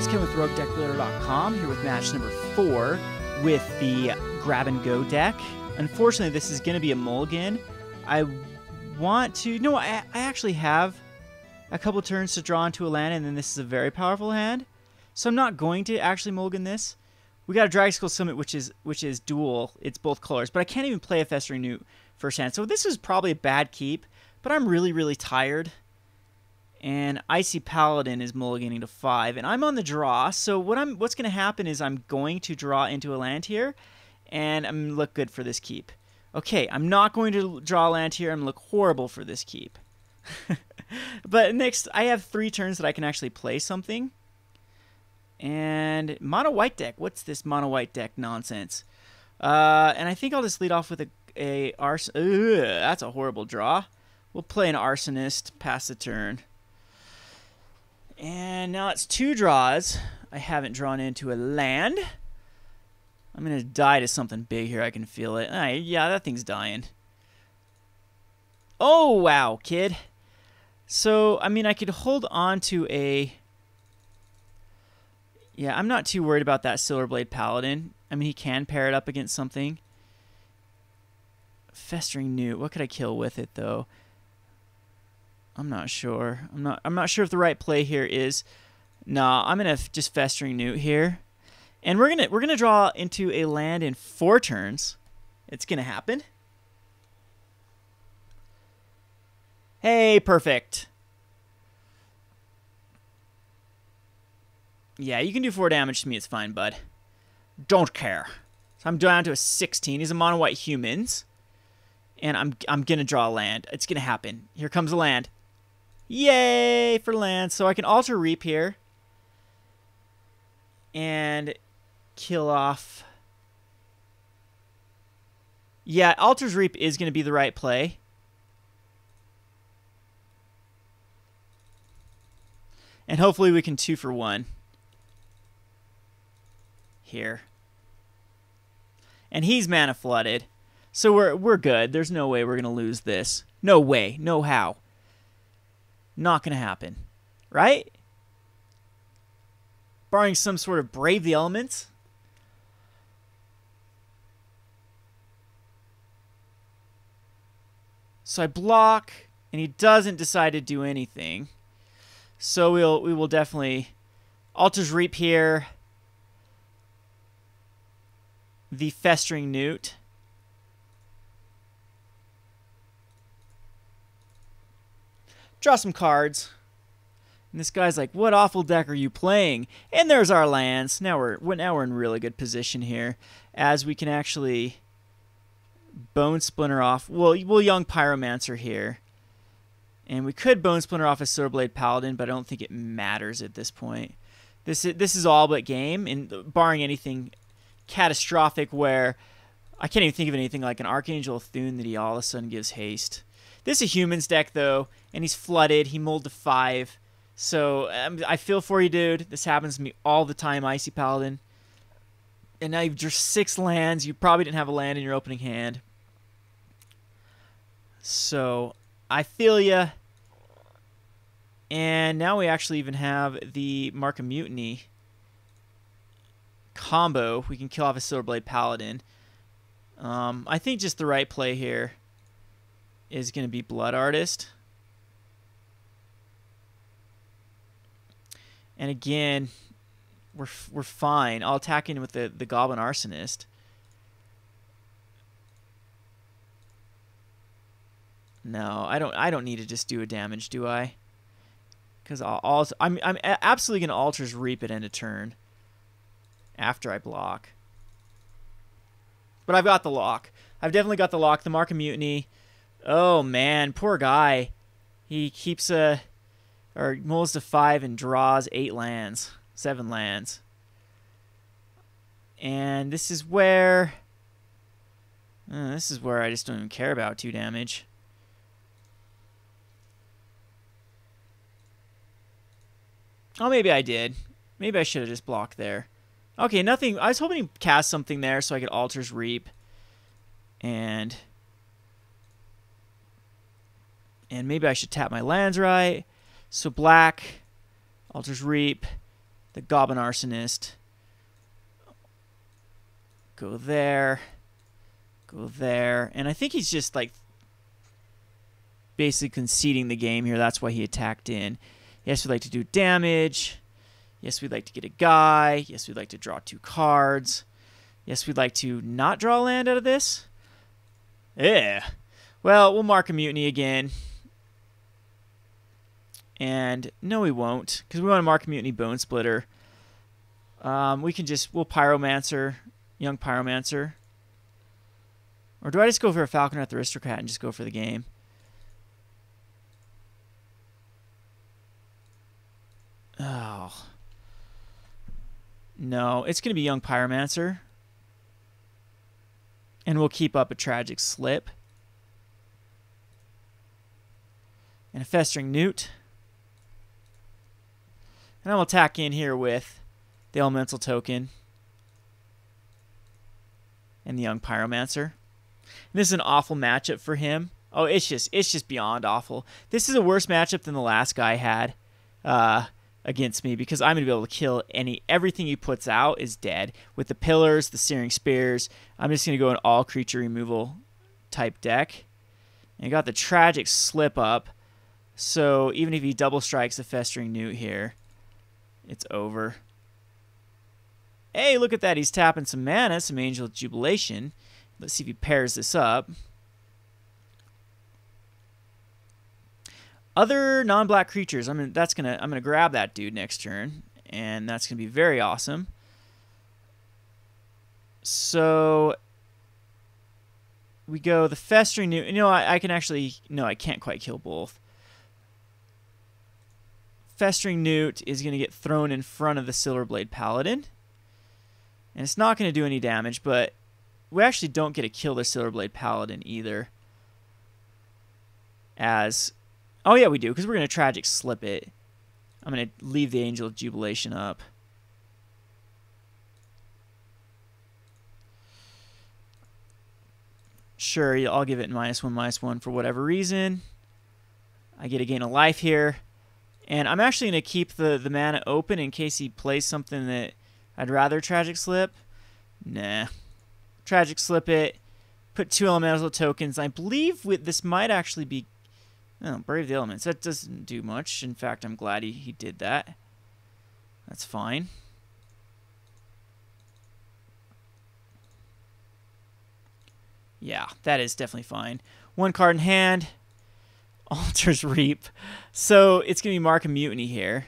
it's Ken with Roguedeckbuilder.com, here with match number 4 with the Grab and Go deck. Unfortunately, this is going to be a mulligan. I want to... No, I actually have a couple turns to draw into a land, and then this is a very powerful hand. So I'm not going to actually mulligan this. We got a Dragon Skull Summit, which is dual. It's both colors, but I can't even play a Festering Newt first hand. So this is probably a bad keep, but I'm really, really tired. And Icy Paladin is mulliganing to 5, and I'm on the draw. So what's going to happen is I'm going to draw into a land here, and I'm going to look good for this keep. Okay, I'm not going to draw a land here. I'm going to look horrible for this keep. But next, I have 3 turns that I can actually play something. And mono white deck. What's this mono white deck nonsense? And I think I'll just lead off with a that's a horrible draw. We'll play an Arsonist, pass the turn. And now it's 2 draws. I haven't drawn into a land. I'm going to die to something big here. I can feel it. Yeah, that thing's dying. Oh, wow, kid. So, I mean, I could hold on to a... Yeah, I'm not too worried about that Silverblade Paladin. I mean, he can pair it up against something. Festering Newt. What could I kill with it, though? I'm not sure. I'm not sure if the right play here is... No, I'm gonna just Festering Newt here. And we're gonna draw into a land in 4 turns. It's gonna happen. Hey, perfect. Yeah, you can do 4 damage to me. It's fine, bud. Don't care. So I'm down to a 16. He's a mono white humans, and I'm gonna draw a land. It's gonna happen. Here comes a land. Yay for land! So I can alter Reap here and kill off. Yeah, Altar's Reap is going to be the right play. And hopefully we can 2 for 1 here. And he's mana flooded. So we're good. There's no way we're going to lose this. No way. No how. Not going to happen. Right? Barring some sort of Brave the Elements. So I block, and he doesn't decide to do anything. So we will definitely Altar's Reap here. The Festering Newt. Draw some cards. And this guy's like, what awful deck are you playing? And there's our lands. Now we're in really good position here, as we can actually Bone Splinter off. We'll Young Pyromancer here. And we could Bone Splinter off a Silverblade Paladin, but I don't think it matters at this point. This is all but game, and barring anything catastrophic where I can't even think of anything like an Archangel Thune that he all of a sudden gives haste. This is a humans deck, though, and he's flooded. He mulled to 5. So I feel for you, dude. This happens to me all the time, Icy Paladin. And now you've just 6 lands. You probably didn't have a land in your opening hand. So I feel ya. And now we actually even have the Mark of Mutiny combo. We can kill off a Silverblade Paladin. I think just the right play here is going to be Blood Artist. And again, we're fine. I'll attack in with the Goblin Arsonist. No, I don't need to just do a damage, do I? Because I'm absolutely gonna Altar's Reap at end of turn after I block. But I've got the lock. I've definitely got the lock. The Mark of Mutiny. Oh man, poor guy. He keeps or mulls to 5 and draws 8 lands, 7 lands. And this is where I just don't even care about 2 damage. Oh, maybe I did. Maybe I should have just blocked there. Okay, nothing. I was hoping to cast something there so I could Altar's Reap. And maybe I should tap my lands right. So black, Altar's Reap. the Goblin Arsonist. Go there. Go there. And I think he's just like basically conceding the game here. That's why he attacked in. Yes, we'd like to do damage. Yes, we'd like to get a guy. Yes, we'd like to draw 2 cards. Yes, we'd like to not draw land out of this. Yeah. Well, we'll mark a mutiny again. And no, we won't, because we want to mark a mutiny Bone Splitter. We'll Pyromancer, Young Pyromancer. Or do I just go for a Falconer Aristocrat and just go for the game? Oh. No, it's going to be Young Pyromancer. And we'll keep up a Tragic Slip. And a Festering Newt. And I'll attack in here with the Elemental Token. And the Young Pyromancer. And this is an awful matchup for him. Oh, it's just beyond awful. This is a worse matchup than the last guy had against me, because I'm going to be able to kill everything he puts out is dead. With the Pillars, the Searing Spears, I'm just going to go an all creature removal type deck. And I got the Tragic Slip up, so even if he double strikes the Festering Newt here, it's over. Hey, look at that. He's tapping some mana, some Angel Jubilation. Let's see if he pairs this up. Other non-black creatures. I'm gonna grab that dude next turn, and that's gonna be very awesome. So we go the Festering Newt. You know, I can actually I can't quite kill both. Festering Newt is gonna get thrown in front of the Silverblade Paladin, and it's not gonna do any damage, but we actually don't get to kill the Silverblade Paladin either. Oh, yeah, we do, because we're going to Tragic Slip it. I'm going to leave the Angel of Jubilation up. Sure, I'll give it -1/-1 for whatever reason. I get a gain of life here. And I'm actually going to keep the mana open in case he plays something that I'd rather Tragic Slip. Nah. Tragic Slip it. Put 2 Elemental Tokens. I believe this might actually be... Oh, Brave the Elements. That doesn't do much. In fact, I'm glad he did that. That's fine. Yeah, that is definitely fine. 1 card in hand. Altar's Reap. So it's going to be Mark a Mutiny here.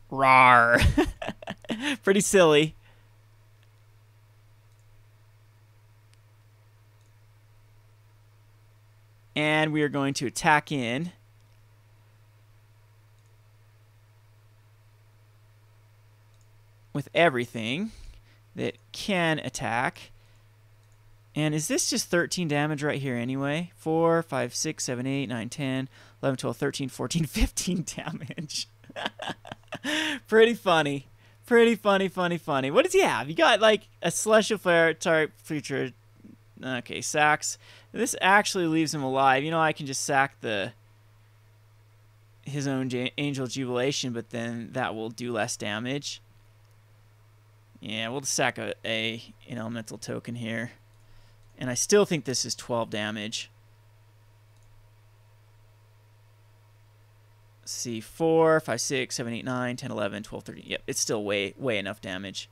Rawr. Pretty silly. And we are going to attack in. With everything that can attack. And is this just 13 damage right here anyway? 4, 5, 6, 7, 8, 9, 10, 11, 12, 13, 14, 15 damage. Pretty funny. Pretty funny. What does he have? You got like a Celestial Flare type feature. Okay, sacks. This actually leaves him alive. You know, I can just sack his own Angel Jubilation, but then that will do less damage. Yeah, we'll just sack an Elemental Token here. And I still think this is 12 damage. Let's see, 4, 5, 6, 7, 8, 9, 10, 11, 12, 13. Yep, it's still way enough damage.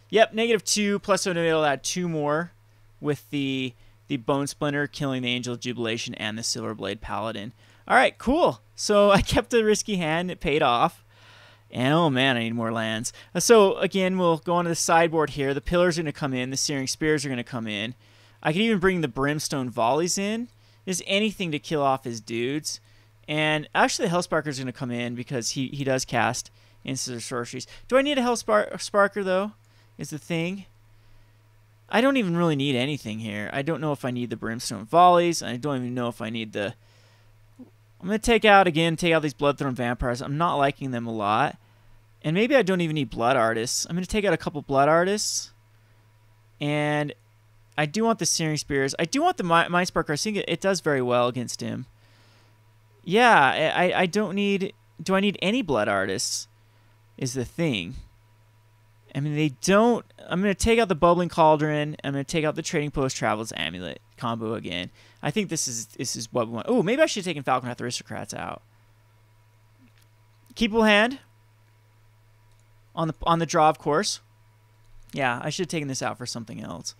Yep, -2, plus I'm able to add 2 more with the Bone Splinter, killing the Angel of Jubilation and the Silverblade Paladin. All right, cool. So I kept a risky hand. It paid off. And oh man, I need more lands. So again, we'll go on to the sideboard here. The Pillars are going to come in. The Searing Spears are going to come in. I could even bring the Brimstone Volleys in. Just anything to kill off his dudes. And actually, the Hellsparker is going to come in because he does cast instants or sorceries. Do I need a Hellsparker, though, is the thing? I don't even really need anything here. I don't know if I need the Brimstone Volleys. I don't even know if I need the... I'm going to take out these Bloodthorn Vampires. I'm not liking them a lot. And maybe I don't even need Blood Artists. I'm going to take out a couple Blood Artists. And I do want the Searing Spears. I do want the Mindsparker. I think it does very well against him. Yeah, I don't need... Do I need any blood artists is the thing. I mean, they don't... I'm going to take out the Bubbling Cauldron. I'm going to take out the Trading Post Traveler's Amulet combo again. I think this is what we want. Oh, maybe I should have taken Falconwrath Aristocrats out. Keepable hand. On the draw, of course. Yeah, I should have taken this out for something else.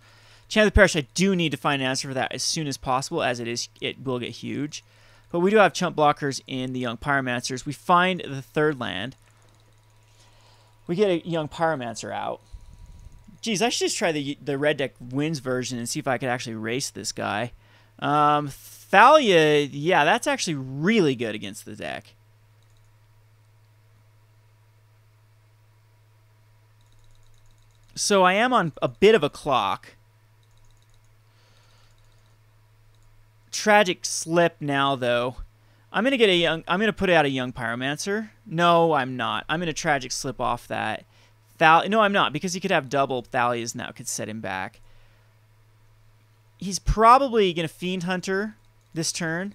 Chant of the Parish, I do need to find an answer for that as soon as possible, as it will get huge. But we do have chump blockers in the Young Pyromancers. We find the third land. We get a Young Pyromancer out. Geez, I should just try the red deck wins version and see if I could actually race this guy. Thalia, yeah, that's actually really good against the deck. So I am on a bit of a clock. Tragic Slip now, though. I'm gonna put out a Young Pyromancer. No, I'm not. I'm gonna Tragic Slip off that. No, I'm not, because he could have double Thalias now. Could set him back. He's probably gonna Fiend Hunter this turn.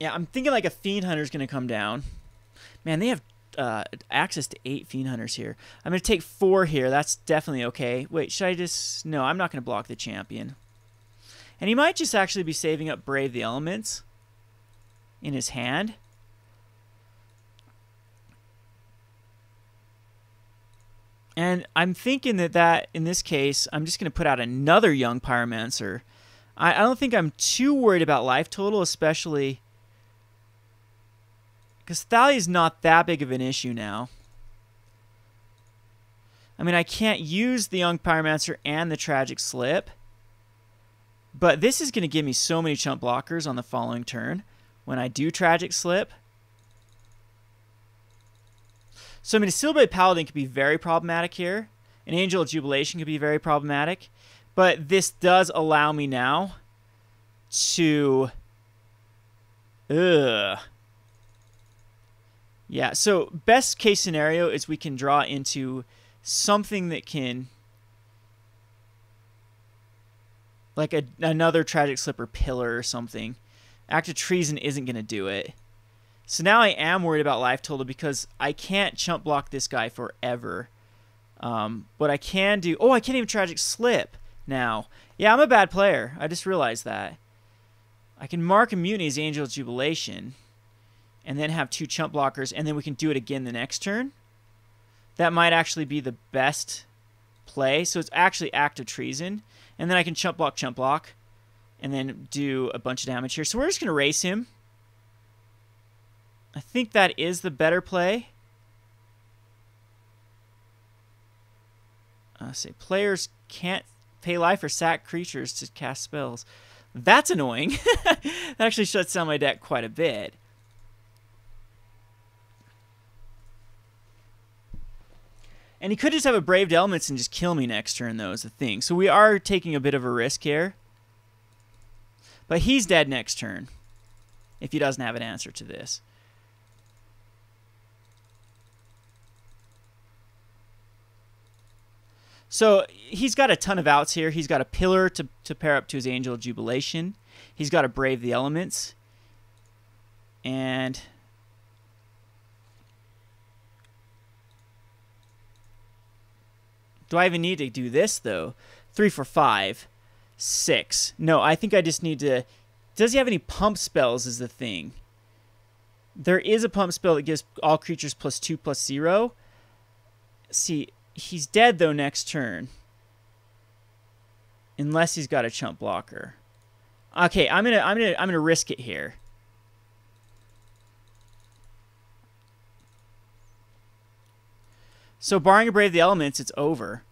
Yeah, I'm thinking like a Fiend Hunter's gonna come down. Man, they have access to 8 Fiend Hunters here. I'm going to take 4 here. That's definitely okay. Wait, should I just... No, I'm not going to block the champion. And he might just actually be saving up Brave the Elements in his hand. And I'm thinking that in this case, I'm just going to put out another Young Pyromancer. I don't think I'm too worried about life total, especially... because Thalia is not that big of an issue now. I mean, I can't use the Young Pyromancer and the Tragic Slip. But this is going to give me so many chump blockers on the following turn when I do Tragic Slip. So, I mean, a Steelblade Paladin could be very problematic here. An Angel of Jubilation could be very problematic. But this does allow me now to... Yeah, so best case scenario is we can draw into something that can... like another Tragic Slip or Pillar or something. Act of Treason isn't going to do it. So now I am worried about life total because I can't chump block this guy forever. What I can do... Oh, I can't even Tragic Slip now. Yeah, I'm a bad player. I just realized that. I can mark a Mutiny as Angel of Jubilation and then have 2 chump blockers, and then we can do it again the next turn. That might actually be the best play. So it's actually Act of Treason. And then I can chump block, and then do a bunch of damage here. So we're just going to race him. I think that is the better play. Say players can't pay life or sack creatures to cast spells. That's annoying. That actually shuts down my deck quite a bit. And he could just have a Braved Elements and just kill me next turn, though, is the thing. So we are taking a bit of a risk here. But he's dead next turn if he doesn't have an answer to this. So he's got a ton of outs here. He's got a Pillar to pair up to his Angel of Jubilation. He's got to Brave the Elements. And... do I even need to do this, though? 3 for 5. 6. No, I think I just need to... does he have any pump spells is the thing. There is a pump spell that gives all creatures +2/+0. See, he's dead, though, next turn. Unless he's got a chump blocker. Okay, I'm gonna risk it here. So barring a Brave the Elements, it's over.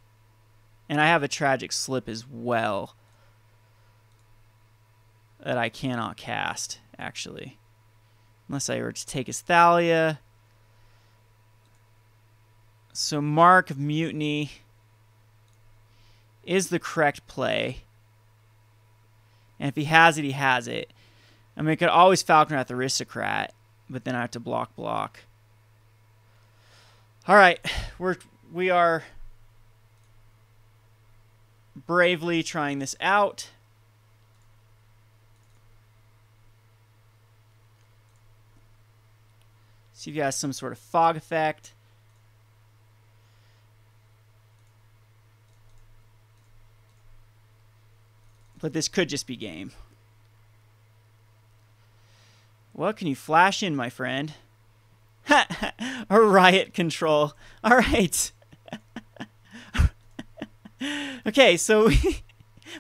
And I have a Tragic Slip as well. That I cannot cast, actually. Unless I were to take his Thalia. So Mark of Mutiny is the correct play. And if he has it, he has it. I mean, I could always Falconwrath Aristocrat, but then I have to block. All right, we are bravely trying this out. See if he has some sort of fog effect. But this could just be game. What can you flash in, my friend? A riot control. All right. Okay, so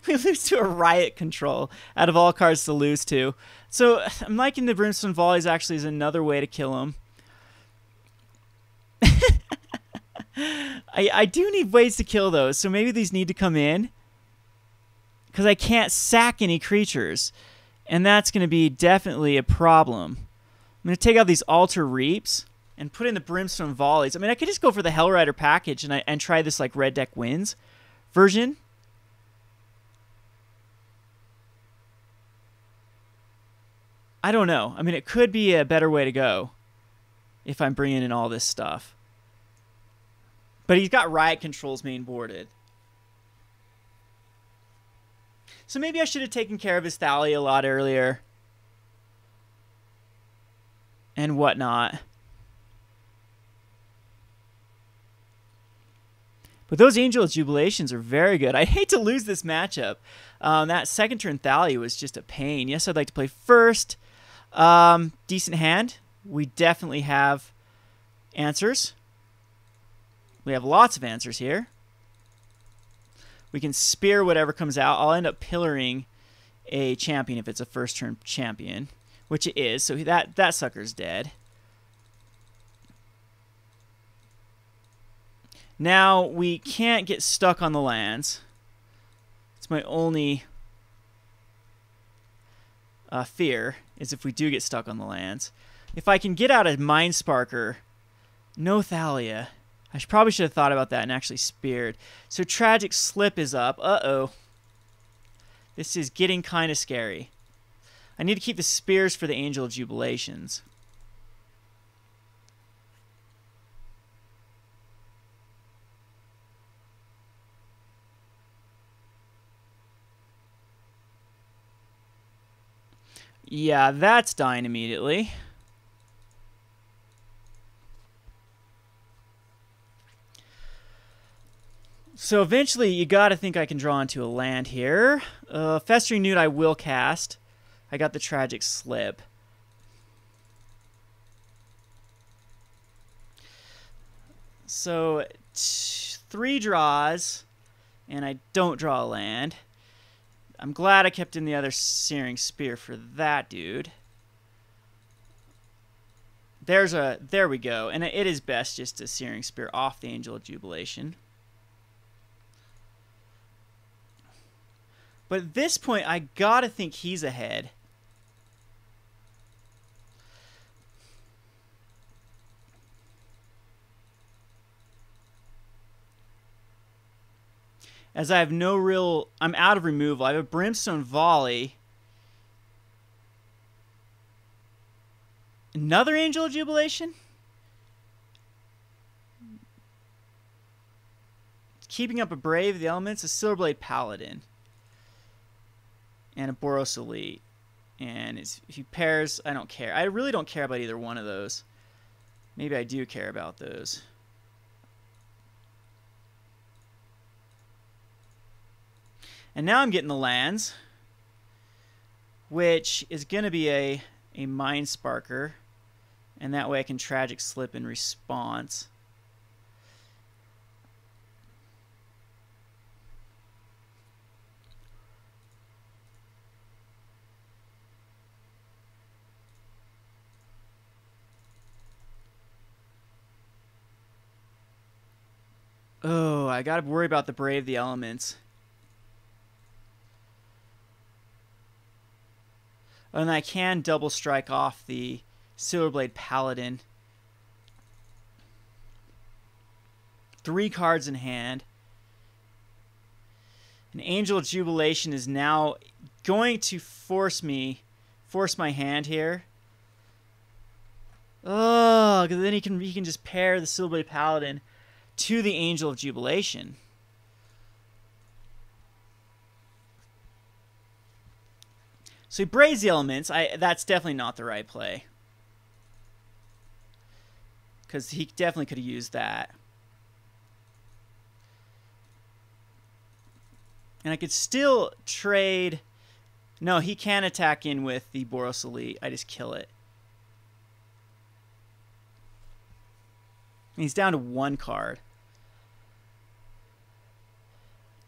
we lose to a riot control out of all cards to lose to. So I'm liking the Brimstone Volleys actually as another way to kill him. I do need ways to kill those, so maybe these need to come in. Because I can't sack any creatures. And that's going to be definitely a problem. I'm going to take out these Altar Reaps and put in the Brimstone Volleys. I mean, I could just go for the Hellrider package and try this like red deck wins version. I don't know. I mean, it could be a better way to go if I'm bringing in all this stuff. But he's got Riot Controls main boarded. So maybe I should have taken care of his Thalia a lot earlier. And whatnot. But those Angel of Jubilations are very good. I hate to lose this matchup. That second turn Thalia was just a pain. Yes, I'd like to play first. Decent hand. We definitely have answers. We have lots of answers here. We can spear whatever comes out. I'll end up pillaring a champion if it's a first turn champion, which it is. So that sucker's dead. Now we can't get stuck on the lands. It's my only fear is if we do get stuck on the lands. If I can get out a Mind Sparker, no Thalia. I probably should have thought about that and actually speared. So Tragic Slip is up. Uh-oh. This is getting kind of scary. I need to keep the spears for the Angel of Jubilations. Yeah, that's dying immediately. So eventually, you gotta think I can draw into a land here. Festering Newt I will cast. I got the Tragic Slip. So 3 draws, and I don't draw a land. I'm glad I kept in the other Searing Spear for that dude. There we go, and it is best just to Searing Spear off the Angel of Jubilation. But at this point, I gotta think he's ahead. As I have no real... I'm out of removal. I have a Brimstone Volley. Another Angel of Jubilation? Keeping up a Brave of the Elements, a Silverblade Paladin. And a Boros Elite. And if he pairs, I don't care. I really don't care about either one of those. Maybe I do care about those. And now I'm getting the lands, which is going to be a Mind Sparker. And that way I can Tragic Slip in response. Oh, I got to worry about the Brave the Elements. And I can double strike off the Silverblade Paladin. 3 cards in hand. An Angel of Jubilation is now going to force my hand here. Oh, because then he can just pair the Silverblade Paladin to the Angel of Jubilation. So he braves the elements. That's definitely not the right play. Because he definitely could have used that. And I could still trade... No, he can attack in with the Boros Elite. I just kill it. He's down to 1 card.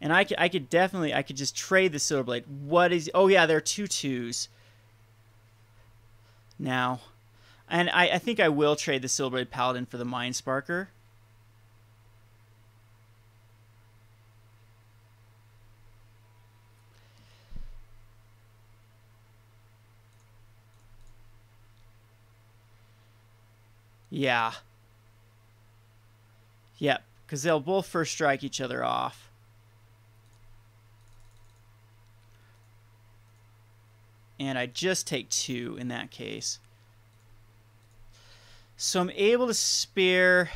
And I could definitely... I could just trade the Silverblade. What is... Oh, yeah, there are 2 2s. Now... And I think I will trade the Silverblade Paladin for the Mind Sparker. Yeah. Yep, because they'll both first strike each other off. And I just take 2 in that case. So I'm able to spare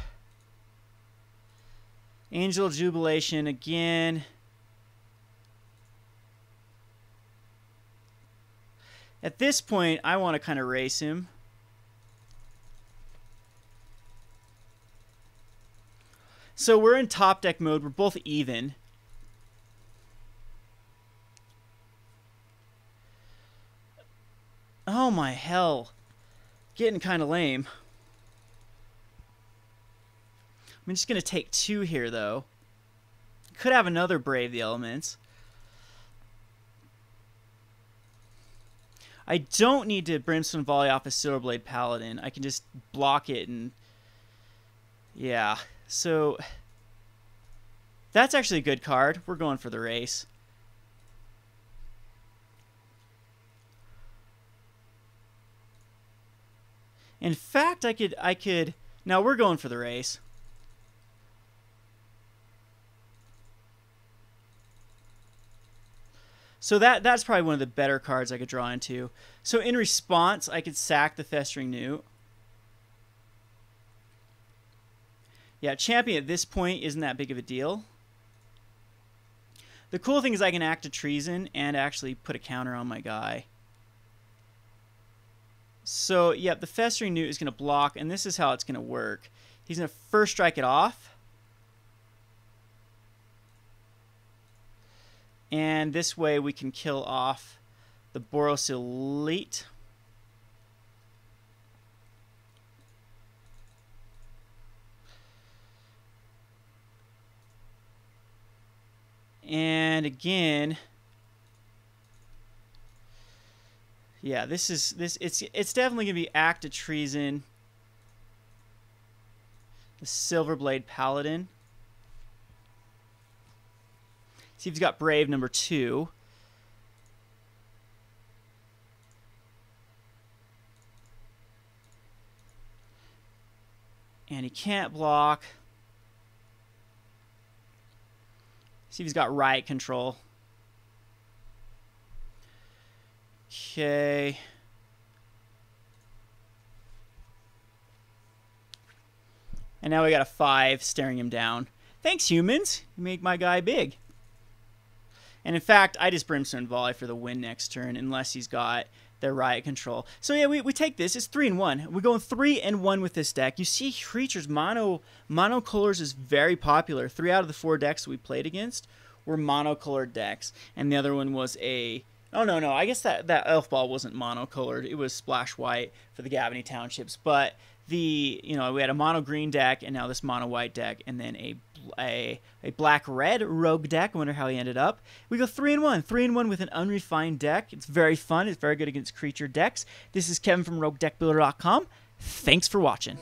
Angel Jubilation again. At this point, I want to kind of race him. So we're in top deck mode. We're both even. Oh my hell. Getting kind of lame. I'm just going to take 2 here, though. Could have another Brave the Elements. I don't need to Brimstone Volley off a Silverblade Paladin. I can just block it and... Yeah, so... That's actually a good card. We're going for the race. In fact, I could... Now, we're going for the race. So that's probably one of the better cards I could draw into. So in response, I could sack the Festering Newt. Yeah, Champion at this point isn't that big of a deal. The cool thing is I can act a treason and actually put a counter on my guy. So, yeah, the Festering Newt is going to block, and this is how it's going to work. He's going to first strike it off. And this way we can kill off the Boros Elite. And again, yeah, it's definitely gonna be Act of Treason. The Silverblade Paladin. See if he's got Brave number 2. And he can't block. See if he's got Riot Control. Okay. And now we got a 5 staring him down. Thanks, humans. You make my guy big. And in fact, I just Brimstone Volley for the win next turn, unless he's got their Riot Control. So yeah, we take this. It's 3-1. We're going 3-1 with this deck. You see, creatures monocolors is very popular. 3 out of the 4 decks we played against were monocolored decks, and the other one was a... Oh no, I guess that Elf Ball wasn't monocolored. It was splash white for the Gavany Townships, but we had a mono green deck, and now this mono white deck, and then a black red rogue deck. I wonder how he ended up. We go 3-1, 3-1 with an unrefined deck. It's very fun. It's very good against creature decks. This is Kevin from Roguedeckbuilder.com. Thanks for watching.